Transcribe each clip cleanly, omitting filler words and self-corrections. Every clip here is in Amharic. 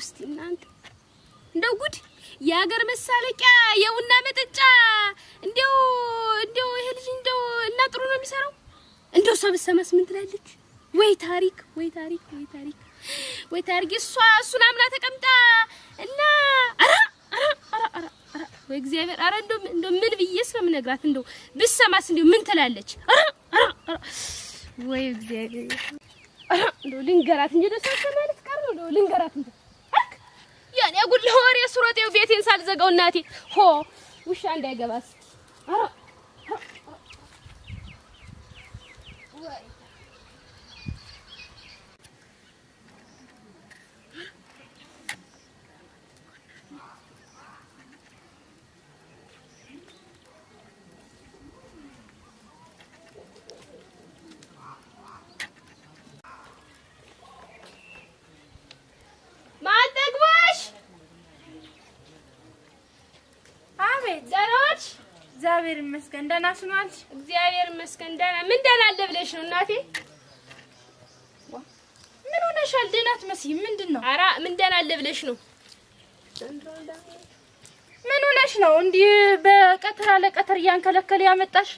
እስቲ እናንተ እንደው ጉድ የሀገር መሳለቂያ የቡና መጠጫ እንደው ይሄ ልጅ እንደው እና ጥሩ ነው የሚሰራው እንደው ሰው በሰማስ ምን ትላለች ወይ ታሪክ እሱን አምና ተቀምጣ እና አራ ወይ እግዚአብሔር አረ እንደው ምን ብዬሽ ነው የምነግራት እንደው ብሰማስ እንደው ምን ትላለች አራ ወይ እግዚአብሔር እንደው ልንገራት እንጂ ደስ ማለት ቀር ነው እንደው ልንገራት እንጂ ያኔ ጉድ ለወሬ ሱረቴው ቤቴን ሳልዘጋው እናቴ ሆ ውሻ እንዳይገባስ አራ ወይ እግዚአብሔር ይመስገን ደህና ስማልሽ እግዚአብሔር ይመስገን ደህና ምን ደህና አለ ብለሽ ነው እናቴ ምን ሆነሻል ደህና አትመስይም ምንድነው ኧረ ምን ደህና አለ ብለሽ ነው ምን ሆነሽ ነው እንዴ በቀትር ለቀትር ያንከለከለ ያመጣሽ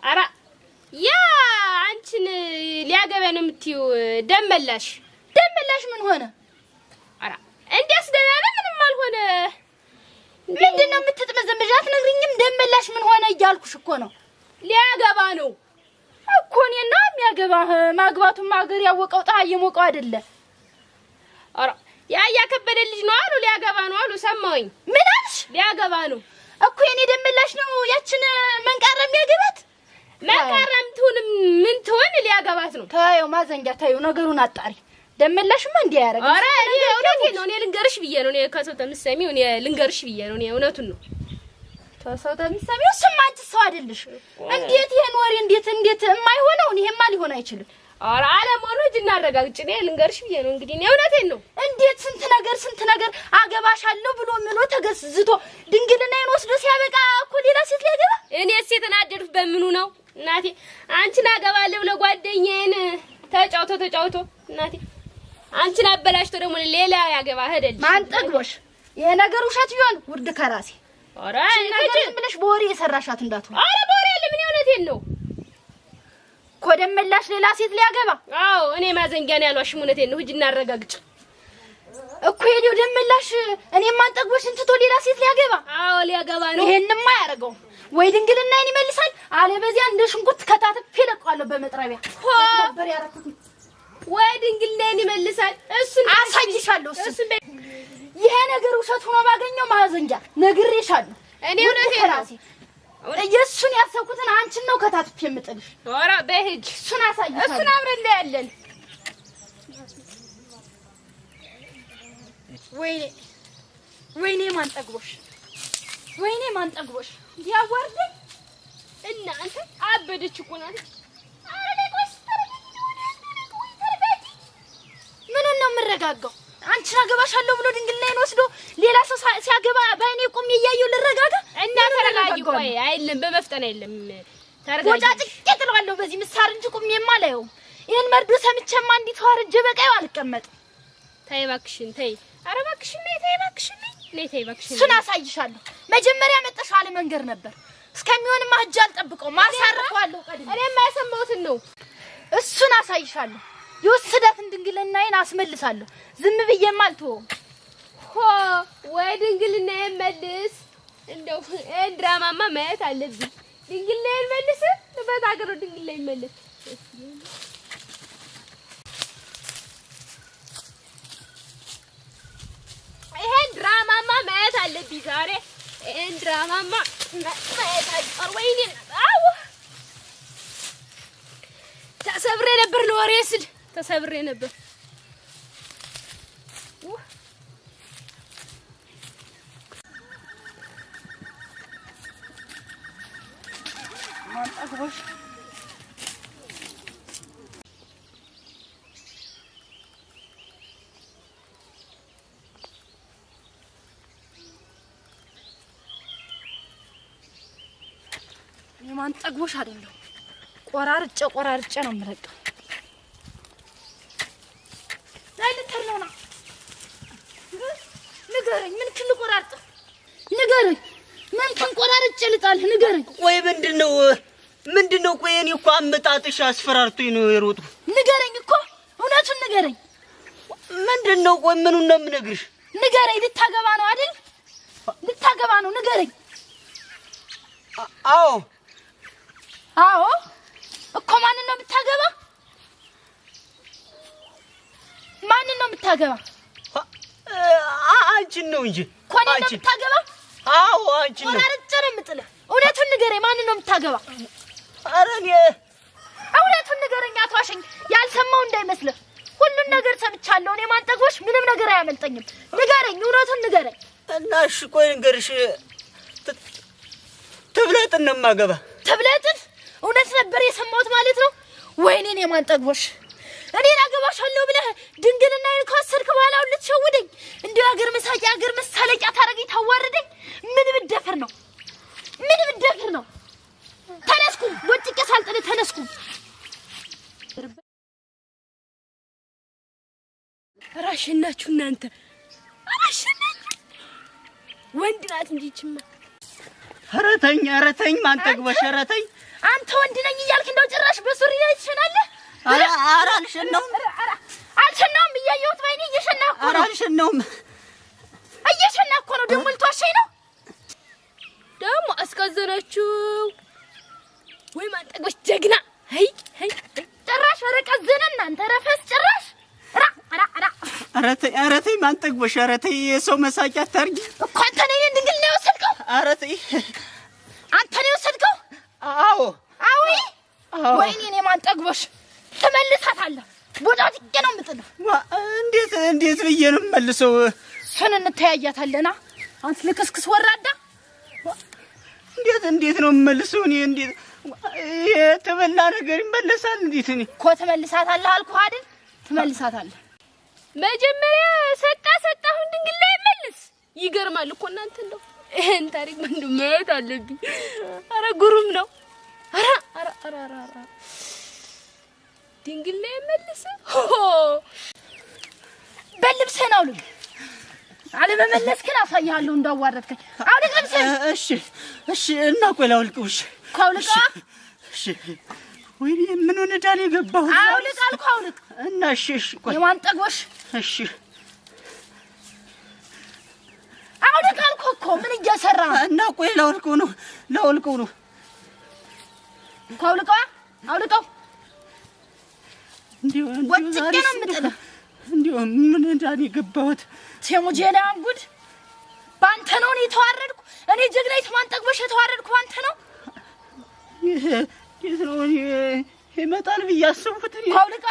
ኧረ ያ አንቺን ሊያገባ ነው የምትይው ደመላሽ ምን ሆነ ኧረ እንዴስ ደህና ነው ምንም አልሆነ ምንድነው የምትጥመዘምጃት ነግሪኝም ደመላሽ ምን ሆነ እያልኩሽ እኮ ነው ሊያገባ ነው እኮ እኔና የሚያገባ ማግባቱን ማገር ያወቀው ጣይ የሞቀው አይደለ ኧረ ያ ከበደ ልጅ ነው አሉ ሊያገባ ነው አሉ ሰማሁኝ ምን አልሽ ሊያገባ ነው እኮ የኔ ደመላሽ ነው ያችን መንቃረም ያገባት መንቃረም ትሁንም ምን ትሆን ሊያገባት ነው ታየው ማዘንጃ ታየው ነገሩን አጣሪ ደመላሽማ እንዲያ ያረጋ ኧረ እውነቴን ነው እኔ ልንገርሽ ብዬ ነው እኔ ከሰው ተምሰሚው እኔ ልንገርሽ ብዬ ነው እኔ እውነቱን ነው ከሰው ተምሰሚው እሱማ አንቺ ሰው አይደልሽ እንዴት ይሄን ወሬ እንዴት የማይሆነው ይሄማ ሊሆን አይችልም ኧረ አለማኑ እጅ እናረጋግጭ እኔ ልንገርሽ ብዬ ነው እንግዲህ እኔ እውነቴን ነው እንዴት ስንት ነገር አገባሻለሁ ብሎ ምሎ ተገዝዝቶ ድንግልናዬን ወስዶ ሲያበቃ እኮ ሌላ ሴት ሊያገባ እኔስ የተናደድኩ በምኑ ነው እናቴ አንቺን አገባለሁ ለጓደኛዬን ተጫውቶ እናቴ አንቺን አበላሽቶ ደግሞ ሌላ ያገባ ሄደልሽ ማን ጠግቦሽ ይሄ ነገር ውሸት ቢሆን ውርድ ከራሴ ኧረ ነገር ብለሽ በወሬ የሰራሻት እንዳትሆን ኧረ በወሬ ለምን እውነቴን ነው ኮደመላሽ ሌላ ሴት ሊያገባ አዎ እኔ ማዘንጊያ ነው ያሏሽ እውነቴን ነው ሂጂ እናረጋግጭ እኮ ሄዶ ደመላሽ እኔ ማን ጠግቦሽ እንትቶ ሌላ ሴት ሊያገባ አዎ ሊያገባ ነው ይሄንማ ያረጋው ወይ ድንግልናዬን ይመልሳል አለ በዚያ እንደ ሽንኩርት ከታተፍ ይለቀዋለሁ በመጥረቢያ ነበር ያረኩት ወይ ድንግልናዬን ይመልሳል እሱን አሳይሻለሁ እሱን ይሄ ነገር ውሸት ሆኖ ባገኘው ማዘንጃ ነግሬሻለሁ እኔ እውነቴን ነው የሱን ያሰብኩትን አንቺን ነው ከታትፍ የምጥልሽ ኧረ በህጅ እሱን አሳይሻለሁ እሱን አብረን ላይ ያለን ወይኔ ማን ጠግቦሽ ያዋርደኝ እናንተ አበደች እኮ ናት ምን ነው የምረጋጋው አንቺን አገባሻለሁ ብሎ ድንግልናዬን ወስዶ ሌላ ሰው ሲያገባ ባይኔ ቆም እያየሁ ልረጋጋ እና ተረጋጊ ቆይ አይደለም በመፍጠን አይደለም ተረጋጊ ወጫጭ እጥለዋለሁ በዚህ ምሳር እንጂ ቁም የማላየው ይሄን መርዶ ሰምቼማ እንዲት ወርጄ በቃው አልቀመጥ ተይ እባክሽን ተይ ኧረ እባክሽን ተይ እባክሽን ተይ እባክሽን እሱን አሳይሻለሁ መጀመሪያ መጣሽ አለ መንገር ነበር እስከሚሆንማ ሂጅ አልጠብቀው ማሳርፈዋለሁ ቀድሜ እኔማ ያሰማሁትን ነው እሱን አሳይሻለሁ የወሰዳትን ድንግልናዬን አስመልሳለሁ ዝም ብዬማ አልተወውም ሆ ወይ ድንግልናዬን መልስ እንደው ድራማማ ማየት አለብኝ ድንግልናዬን መልስ በታገሩ ድንግልናዬን መልስ ይሄን ድራማማ ማየት አለብኝ ዛሬ ይሄን ድራማማ ማየት አልቀር ወይኔ አው ተሰብሬ ነበር ለወሬ ስል ተሰብሬ ነበር ማን ጠግቦሽ የማን ጠግቦሽ አይደለም ቆራርጬ ነው የምረቀው መንክን ቆራርጥ ንገረኝ መንክን ቆራርጬ ልጣልህ ንገረኝ ወይ ምንድነው ቆይ እኔ እኮ አመጣጥሽ አስፈራርቶኝ ነው የሮጡ ንገረኝ እኮ እውነቱን ንገረኝ ምንድነው ቆይ ምኑን ነው የምነግርሽ ንገረኝ ልታገባ ነው አይደል ልታገባ ነው ንገረኝ አዎ እኮ ማንን ነው የምታገባ አንቺን ነው እንጂ ኮኔ ነው የምታገባ አዎ አንቺን ነው ቆራርጬ ነው የምጥልህ እውነቱን ንገረኝ ማንን ነው የምታገባ ኧረ እኔ እውነቱን ንገረኝ አትዋሸኝ ያልሰማው እንዳይመስልህ ሁሉን ነገር ሰምቻለሁ እኔ ማንጠግቦሽ ምንም ነገር አያመልጠኝም ንገረኝ እውነቱን ንገረኝ እና እሺ ቆይ ንገርሽ ትብለጥን ነው የማገባ ትብለጥን እውነት ነበር የሰማሁት ማለት ነው ወይኔ እኔ ማንጠግቦሽ እኔ አገባሻለሁ ብለህ ድንግልና ከወሰድክ በኋላ ልትሸውደኝ እንደ ሀገር መሳቂያ ሀገር መሳለቂያ ታረገኝ ታዋርደኝ ምን ብደፍር ነው ተነስኩ ወጥቄ ሳልጥል ተነስኩ ራሽናችሁ እናንተ ራሽናችሁ ወንድ ናት እንጂ ችማ ኧረ ተኝ ማንጠግበሽ ኧረ ተኝ አንተ ወንድ ነኝ እያልክ እንደው ጭራሽ በሱሪ ላይ ትሸናለህ ኧረ አልሸናውም እያየሁት ባይኔ እየሸናህ እኮ ኧረ አልሸናውም እየሸናህ እኮ ነው ደግሞ ልትዋሸኝ ነው ደግሞ አስቀዘናችሁ ወይ ማንጠግበሽ ጀግና ሄይ ጭራሽ ወረቀዘነ እናንተ ረፈስ ጭራሽ ኧረ ተይ ማንጠግበሽ ኧረ ተይ የሰው መሳቂያ አታርጊ እኮ አንተ ነኝ ድንግል ነው የወሰድከው ኧረ ተይ አንተ ነው የወሰድከው አዎ ወይኔ እኔ ማንጠግበሽ ትመልሳታለህ ቦታትቄ ነው የምጥልህ እንዴት ብዬ ነው የምመልሰው እሱን እንተያያታለና አንተ ልክስክስ ወራዳ እንዴት ነው የምመልሰው እኔ እንዴት የተበላ ነገር ይመለሳል እንዴት እኔ እኮ ትመልሳታለህ አልኩህ አይደል ትመልሳታለህ መጀመሪያ ሰጣሁን ድንግል ላይ መልስ ይገርማል እኮ እናንተ እንደው ይሄን ታሪክ ምንድነው ማለት አለብኝ አረ ጉሩም ነው አረ ድንግል ላይ መልስ በልብስህን አውልቅ አለመመለስክን አሳይሃለሁ እንዳዋረድከኝ አውልቅ ልብስህን እሺ እና ቆይ ላውልቀው ካውልቃ እሺ ወይኔ ምን ሆነ ዳል የገባው አውልቅ አውልቅ እና እሺ ቆይ የማንጠግቦሽ እሺ አውልቅ እኮ ምን እየሰራ እና ቆይ ላውልቀው ነው አውልቀው እንዴው ወጥቄ ነው የምጥልህ እንዴው ምን ዳል የገባሁት ቴሞጄና ጉድ ባንተ ነው እኔ ተዋረድኩ እኔ ጀግናይት ማንጠግቦሽ የተዋረድኩ ባንተ ነው የት ነው ይመጣል ብዬ አሰብኩት አውልቃ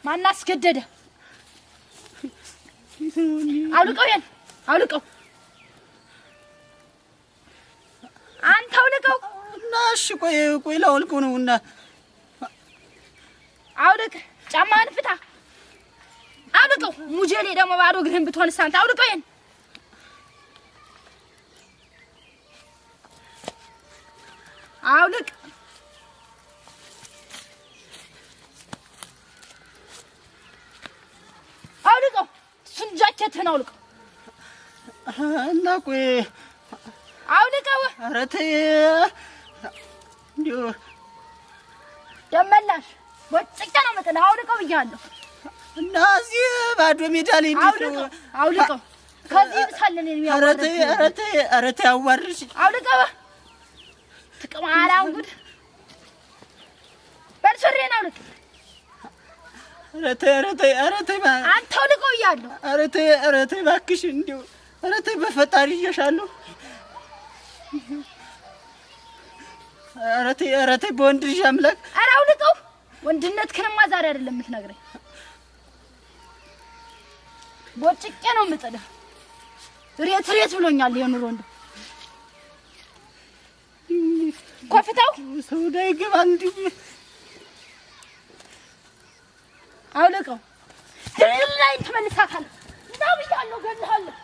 ማን አስገደደ አውልቀው አንተ አውልቀው እና እሺ ቆይ ላውልቀው ነውና አውልቅ ጫማህን ፍታ አውልቀው ሙጄሌ ደግሞ ባዶ እግርህን ብትሆንስ አንተ አውልቀው አውልቅ እሱን ጃኬትህን አውልቀው እና ቆይ አውልቀው ኧረ ተይ እንዴው ደመላሽ ወጭቄ ነው የምጥልህ አውልቀው ብያለሁ እና እዚህ ባዶ ሜዳ ላይ አውልቀው ከዚህ ብሳለን የሚያወርድ ኧረ ተይ አዋርሽ አውልቀው ትቀማላም ጉድ በልሱሬን አውልቅ ኧረ ተይ አንተ አውልቀው ብያለሁ ኧረ ተይ እባክሽ እንዴው ኧረ ተይ በፈጣሪ ይሻሻለሁ ኧረ ተይ በወንድ ልጅ አምላክ ኧረ አውልቀው ወንድነትክንማ ዛሬ አይደለም የምትነግረኝ ቦጭቄ ነው የምጥልህ ሬት ብሎኛል ይሄ ኑሮ እንደው ኮፍታው ሰው ላይ ገባል እንዴ አውልቀው ድል ላይ ትመልሳታለህ እንዳው ይያለው ገዝሃለሁ